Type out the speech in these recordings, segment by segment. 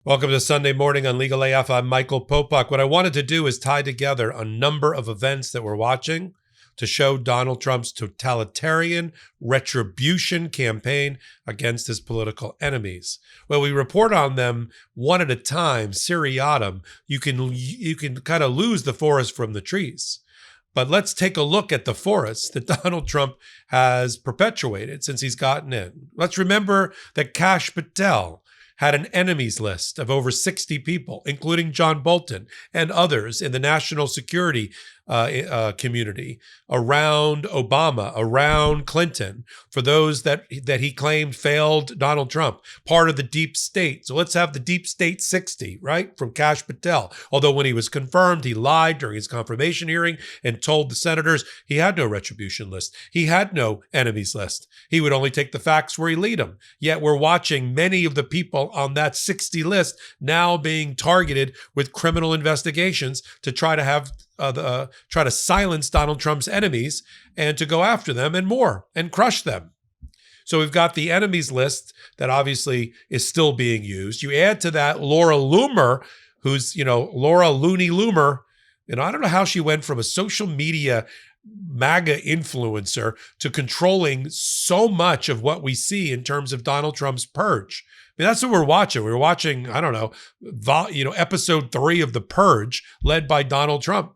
Welcome to Sunday Morning on Legal AF. I'm Michael Popok. What I wanted to do is tie together a number of events that we're watching to show Donald Trump's totalitarian retribution campaign against his political enemies. Well, we report on them one at a time, seriatim. You can kind of lose the forest from the trees. But let's take a look at the forest that Donald Trump has perpetuated since he's gotten in. Let's remember that Kash Patel had an enemies list of over 60 people, including John Bolton and others in the national security community around Obama, around Clinton, for those that he claimed failed Donald Trump, part of the deep state. So let's have the deep state 60, right, from Kash Patel. Although when he was confirmed, he lied during his confirmation hearing and told the senators he had no retribution list. He had no enemies list. He would only take the facts where he lead them. Yet we're watching many of the people on that 60 list now being targeted with criminal investigations to try to have try to silence Donald Trump's enemies and to go after them and more and crush them. So we've got the enemies list that obviously is still being used. You add to that Laura Loomer, who's, Laura Looney Loomer. I don't know how she went from a social media MAGA influencer to controlling so much of what we see in terms of Donald Trump's purge. I mean, that's what we're watching. We're watching, episode 3 of the Purge led by Donald Trump.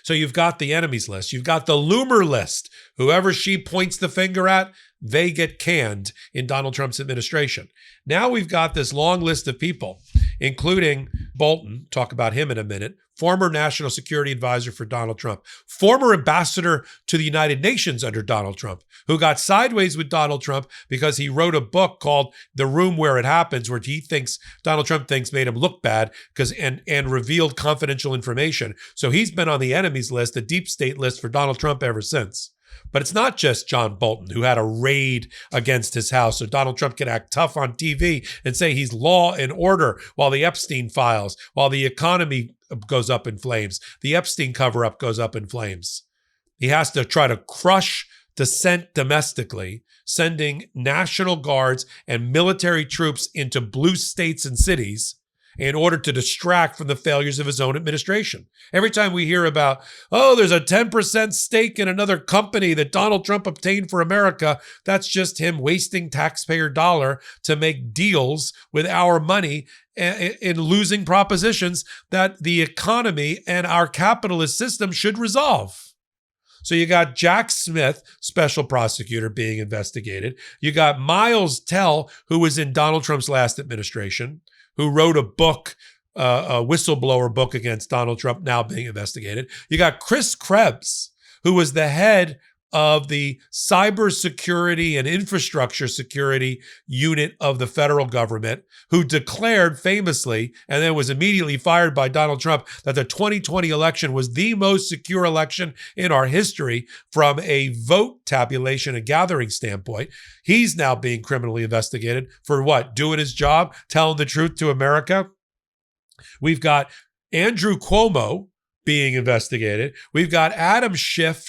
So you've got the enemies list. You've got the Loomer list. Whoever she points the finger at, they get canned in Donald Trump's administration. Now we've got this long list of people, including Bolton, talk about him in a minute, former national security advisor for Donald Trump, former ambassador to the United Nations under Donald Trump, who got sideways with Donald Trump because he wrote a book called The Room Where It Happens, where Donald Trump thinks made him look bad and revealed confidential information. So he's been on the enemies list, the deep state list for Donald Trump ever since. But it's not just John Bolton who had a raid against his house so Donald Trump can act tough on TV and say he's law and order while the Epstein files, while the economy goes up in flames, the Epstein cover-up goes up in flames. He has to try to crush dissent domestically, sending National Guards and military troops into blue states and cities in order to distract from the failures of his own administration. Every time we hear about, there's a 10% stake in another company that Donald Trump obtained for America, that's just him wasting taxpayer dollar to make deals with our money in losing propositions that the economy and our capitalist system should resolve. So you got Jack Smith, special prosecutor, being investigated. You got Miles Tell, who was in Donald Trump's last administration, who wrote a book, a whistleblower book against Donald Trump, now being investigated. You got Chris Krebs, who was the head of the cybersecurity and infrastructure security unit of the federal government, who declared famously, and then was immediately fired by Donald Trump, that the 2020 election was the most secure election in our history from a vote tabulation and gathering standpoint. He's now being criminally investigated for what? Doing his job, telling the truth to America. We've got Andrew Cuomo being investigated. We've got Adam Schiff,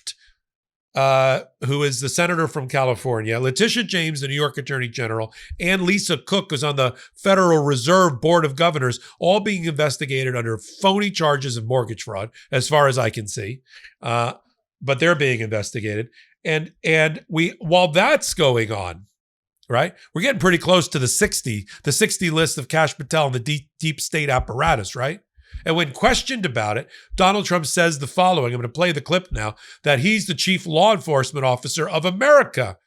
who is the senator from California, Letitia James, the New York Attorney General, and Lisa Cook, who's on the Federal Reserve Board of Governors, all being investigated under phony charges of mortgage fraud, as far as I can see. But they're being investigated. And while that's going on, right, we're getting pretty close to the 60 list of Kash Patel and the deep state apparatus, right? And when questioned about it, Donald Trump says the following. I'm going to play the clip now, that he's the chief law enforcement officer of America.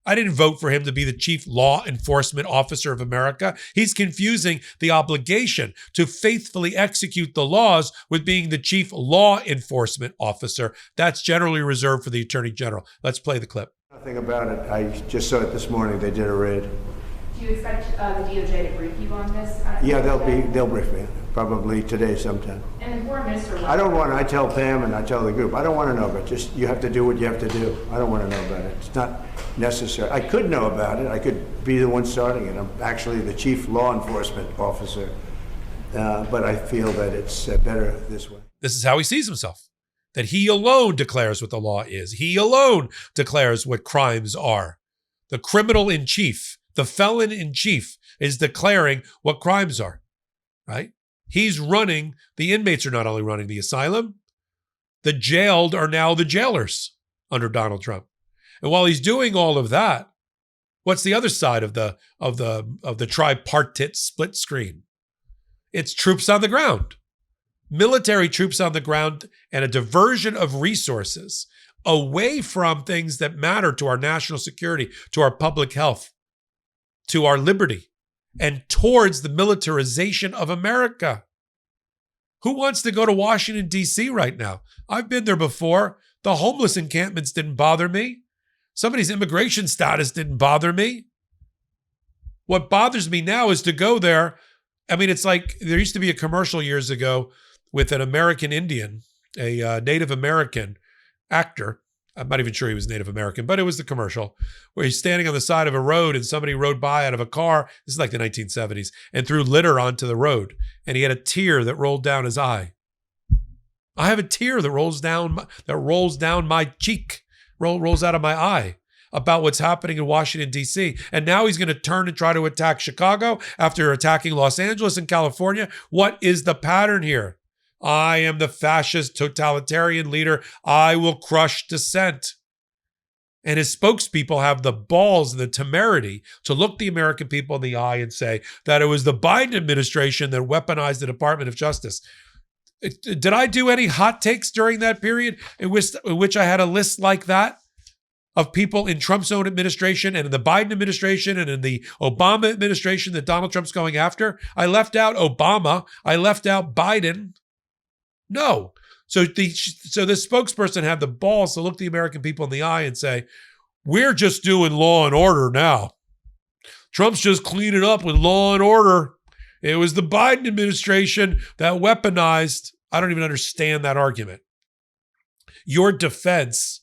I didn't vote for him to be the chief law enforcement officer of America. He's confusing the obligation to faithfully execute the laws with being the chief law enforcement officer. That's generally reserved for the Attorney General. Let's play the clip. Nothing about it. I just saw it this morning. They did a raid. Do you expect the DOJ to brief you on this? Yeah, they'll brief me. Probably today sometime. And the foreign minister... I tell Pam and I tell the group, I don't want to know, but just you have to do what you have to do. I don't want to know about it. It's not necessary. I could know about it. I could be the one starting it. I'm actually the chief law enforcement officer. But I feel that it's better this way. This is how he sees himself, that he alone declares what the law is. He alone declares what crimes are. The criminal in chief, The felon in chief is declaring what crimes are, right? He's running, the inmates are not only running the asylum, the jailed are now the jailers under Donald Trump. And while he's doing all of that, what's the other side of the tripartite split screen? It's troops on the ground, military troops on the ground, and a diversion of resources away from things that matter to our national security, to our public health, to our liberty, and towards the militarization of America. Who wants to go to Washington, D.C. right now? I've been there before. The homeless encampments didn't bother me. Somebody's immigration status didn't bother me. What bothers me now is to go there. I mean, it's like there used to be a commercial years ago with an American Indian, a Native American actor. I'm not even sure he was Native American, but it was the commercial where he's standing on the side of a road and somebody rode by out of a car. This is like the 1970s, and threw litter onto the road. And he had a tear that rolled down his eye. I have a tear that rolls down my cheek, rolls out of my eye about what's happening in Washington, D.C. And now he's going to turn and try to attack Chicago after attacking Los Angeles and California. What is the pattern here? I am the fascist totalitarian leader. I will crush dissent. And his spokespeople have the balls and the temerity to look the American people in the eye and say that it was the Biden administration that weaponized the Department of Justice. Did I do any hot takes during that period in which I had a list like that of people in Trump's own administration and in the Biden administration and in the Obama administration that Donald Trump's going after? I left out Obama. I left out Biden. No. So the spokesperson had the balls to look the American people in the eye and say, we're just doing law and order now. Trump's just cleaning up with law and order. It was the Biden administration that weaponized. I don't even understand that argument. Your defense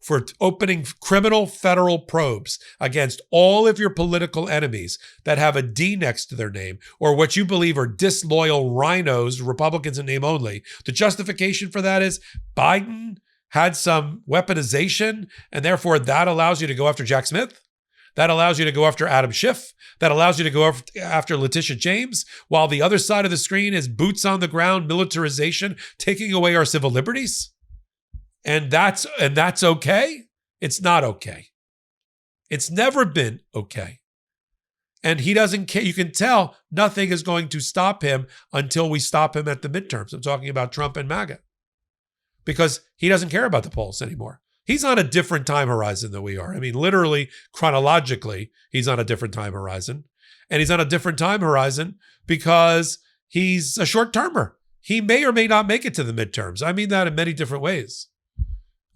for opening criminal federal probes against all of your political enemies that have a D next to their name, or what you believe are disloyal rhinos, Republicans in name only. The justification for that is Biden had some weaponization, and therefore that allows you to go after Jack Smith. That allows you to go after Adam Schiff. That allows you to go after Letitia James, while the other side of the screen is boots on the ground militarization, taking away our civil liberties. And that's okay? It's not okay. It's never been okay. And he doesn't care. You can tell nothing is going to stop him until we stop him at the midterms. I'm talking about Trump and MAGA. Because he doesn't care about the polls anymore. He's on a different time horizon than we are. I mean, literally, chronologically, he's on a different time horizon. And he's on a different time horizon because he's a short-termer. He may or may not make it to the midterms. I mean that in many different ways.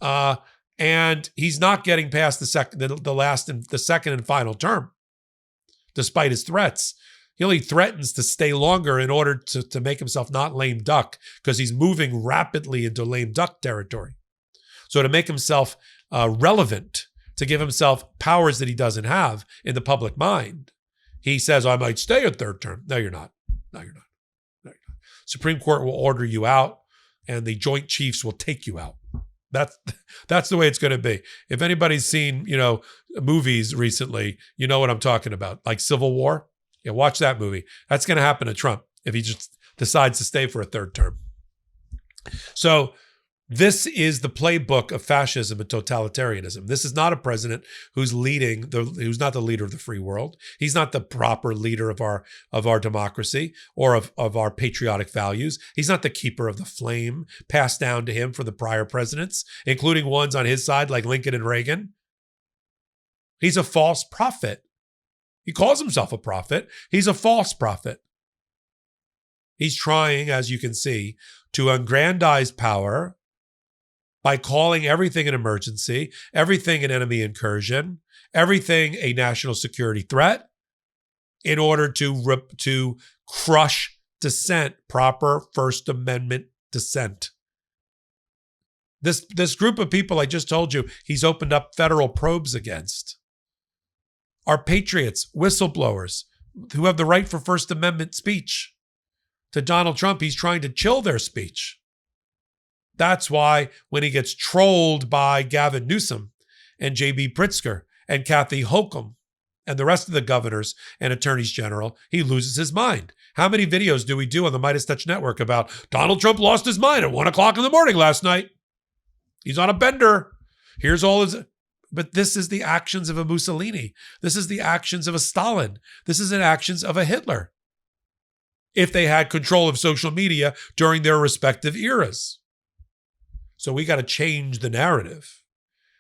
And he's not getting past the second and final term, despite his threats. He only threatens to stay longer in order to make himself not lame duck, because he's moving rapidly into lame duck territory. So to make himself relevant, to give himself powers that he doesn't have in the public mind, he says, I might stay a third term. No, you're not. No, you're not. No, you're not. Supreme Court will order you out, and the Joint Chiefs will take you out. That's the way it's going to be. If anybody's seen, movies recently, you know what I'm talking about, like Civil War. Yeah, watch that movie. That's going to happen to Trump if he just decides to stay for a third term. So this is the playbook of fascism and totalitarianism. This is not a president who's not the leader of the free world. He's not the proper leader of our democracy or of our patriotic values. He's not the keeper of the flame passed down to him from the prior presidents, including ones on his side like Lincoln and Reagan. He's a false prophet. He calls himself a prophet. He's a false prophet. He's trying, as you can see, to aggrandize power by calling everything an emergency, everything an enemy incursion, everything a national security threat, in order to crush dissent, proper First Amendment dissent. This group of people I just told you he's opened up federal probes against are patriots, whistleblowers, who have the right for First Amendment speech. To Donald Trump, he's trying to chill their speech. That's why when he gets trolled by Gavin Newsom and J.B. Pritzker and Kathy Hochul and the rest of the governors and attorneys general, he loses his mind. How many videos do we do on the Midas Touch Network about Donald Trump lost his mind at 1 o'clock in the morning last night? He's on a bender. Here's all his... But this is the actions of a Mussolini. This is the actions of a Stalin. This is the actions of a Hitler. If they had control of social media during their respective eras. So we got to change the narrative.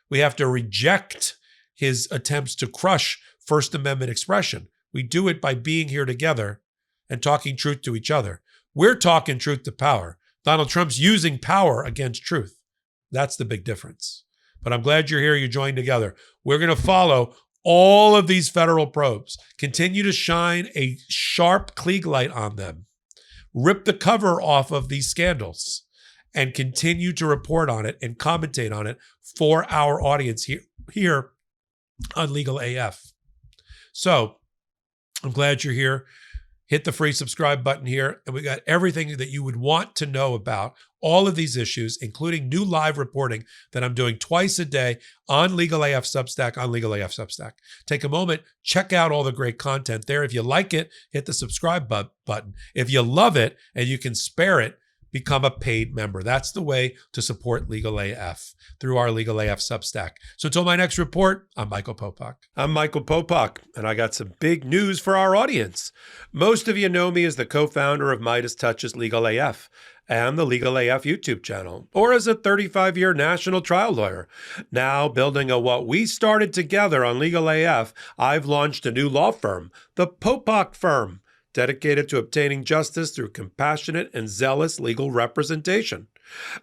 We have to reject his attempts to crush First Amendment expression. We do it by being here together and talking truth to each other. We're talking truth to power. Donald Trump's using power against truth. That's the big difference. But I'm glad you're here. You joined together. We're going to follow all of these federal probes. Continue to shine a sharp Klieg light on them. Rip the cover off of these scandals and continue to report on it and commentate on it for our audience here on Legal AF. So I'm glad you're here. Hit the free subscribe button here, and we got everything that you would want to know about all of these issues, including new live reporting that I'm doing twice a day on Legal AF Substack, Take a moment, check out all the great content there. If you like it, hit the subscribe button. If you love it and you can spare it, become a paid member. That's the way to support Legal AF, through our Legal AF Substack. So until my next report, I'm Michael Popok. I'm Michael Popok, and I got some big news for our audience. Most of you know me as the co-founder of Midas Touch's Legal AF and the Legal AF YouTube channel, or as a 35-year national trial lawyer. Now, building on what we started together on Legal AF, I've launched a new law firm, the Popok Firm, dedicated to obtaining justice through compassionate and zealous legal representation.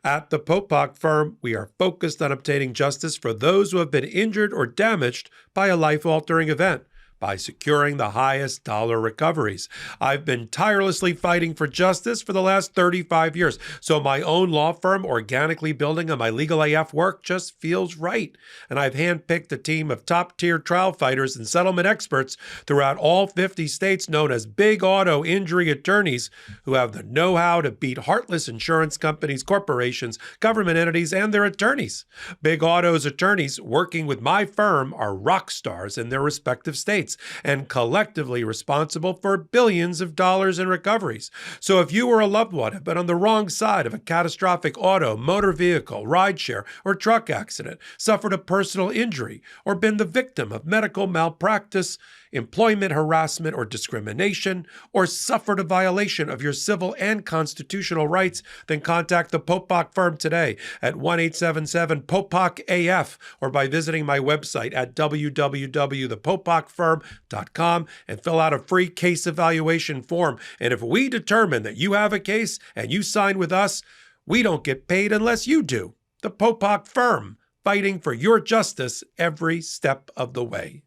At the Popok Firm, we are focused on obtaining justice for those who have been injured or damaged by a life-altering event, by securing the highest dollar recoveries. I've been tirelessly fighting for justice for the last 35 years, so my own law firm organically building on my Legal AF work just feels right. And I've handpicked a team of top-tier trial fighters and settlement experts throughout all 50 states known as big auto injury attorneys who have the know-how to beat heartless insurance companies, corporations, government entities, and their attorneys. Big Auto's attorneys working with my firm are rock stars in their respective states and collectively responsible for billions of dollars in recoveries. So if you or a loved one have been on the wrong side of a catastrophic auto, motor vehicle, rideshare, or truck accident, suffered a personal injury, or been the victim of medical malpractice, employment harassment or discrimination, or suffered a violation of your civil and constitutional rights, then contact the Popok Firm today at 1-877-POPOK-AF or by visiting my website at www.thepopokfirm.com and fill out a free case evaluation form. And if we determine that you have a case and you sign with us, we don't get paid unless you do. The Popok Firm, fighting for your justice every step of the way.